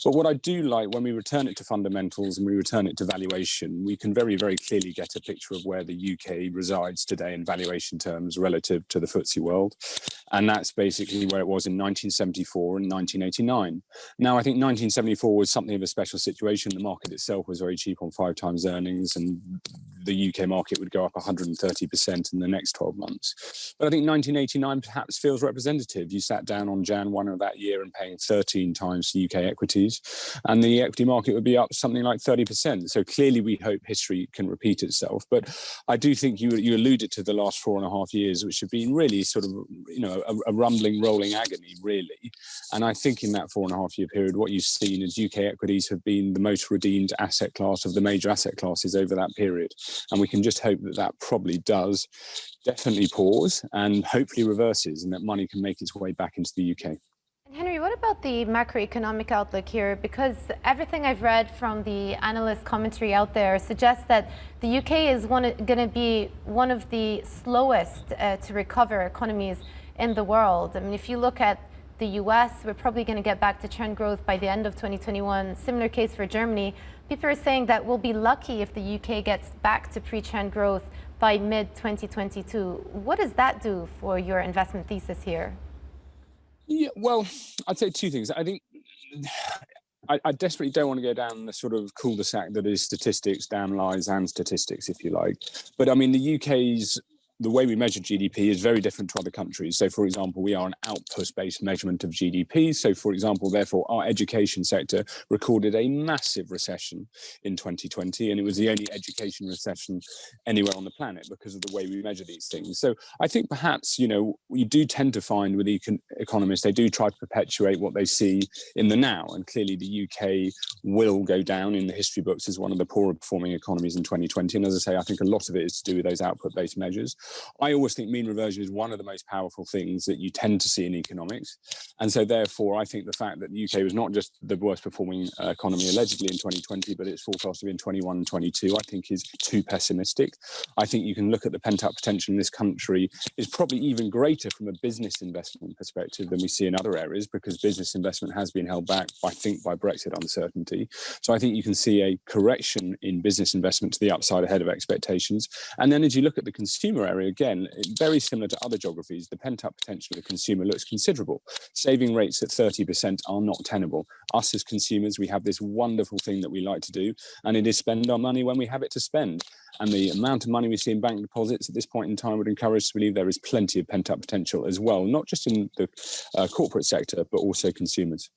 But what I do like, when we return it to fundamentals and we return it to valuation, we can very, very clearly get a picture of where the UK resides today in valuation terms relative to the FTSE world. And that's basically where it was in 1974 and 1989. Now, I think 1974 was something of a special situation. The market itself was very cheap on 5 times earnings, and the UK market would go up 130% in the next 12 months. But I think 1989 perhaps feels representative. You sat down on Jan 1 of that year and paying 13 times the UK equities, and the equity market would be up something like 30%. So clearly we hope history can repeat itself. But I do think you alluded to the last 4.5 years, which have been really sort of, a rumbling, rolling agony, really. And I think in that 4.5 year period, what you've seen is UK equities have been the most redeemed asset class of the major asset classes over that period. And we can just hope that that probably does definitely pause and hopefully reverses, and that money can make its way back into the UK. Henry, what about the macroeconomic outlook here? Because everything I've read from the analyst commentary out there suggests that the UK is going to be one of the slowest to recover economies in the world. I mean, if you look at the US, we're probably going to get back to trend growth by the end of 2021. Similar case for Germany. People are saying that we'll be lucky if the UK gets back to pre-trend growth by mid-2022. What does that do for your investment thesis here? Yeah, well, I'd say 2 things. I think I desperately don't want to go down the sort of cul-de-sac that is statistics, damn lies and statistics, if you like. But I mean, the way we measure GDP is very different to other countries. So, for example, we are an output-based measurement of GDP. So, for example, therefore, our education sector recorded a massive recession in 2020, and it was the only education recession anywhere on the planet because of the way we measure these things. So I think perhaps, we do tend to find with economists, they do try to perpetuate what they see in the now. And clearly the UK will go down in the history books as one of the poorer performing economies in 2020. And as I say, I think a lot of it is to do with those output-based measures. I always think mean reversion is one of the most powerful things that you tend to see in economics. And so therefore, I think the fact that the UK was not just the worst performing economy allegedly in 2020, but it's forecast to be in 21 and 22, I think is too pessimistic. I think you can look at the pent-up potential in this country is probably even greater from a business investment perspective than we see in other areas, because business investment has been held back, I think, by Brexit uncertainty. So I think you can see a correction in business investment to the upside ahead of expectations. And then as you look at the consumer area, again, very similar to other geographies, the pent-up potential of the consumer looks considerable. Saving rates at 30% are not tenable. Us as consumers, we have this wonderful thing that we like to do, and it is spend our money when we have it to spend. And the amount of money we see in bank deposits at this point in time would encourage us to believe there is plenty of pent-up potential as well, not just in the corporate sector, but also consumers.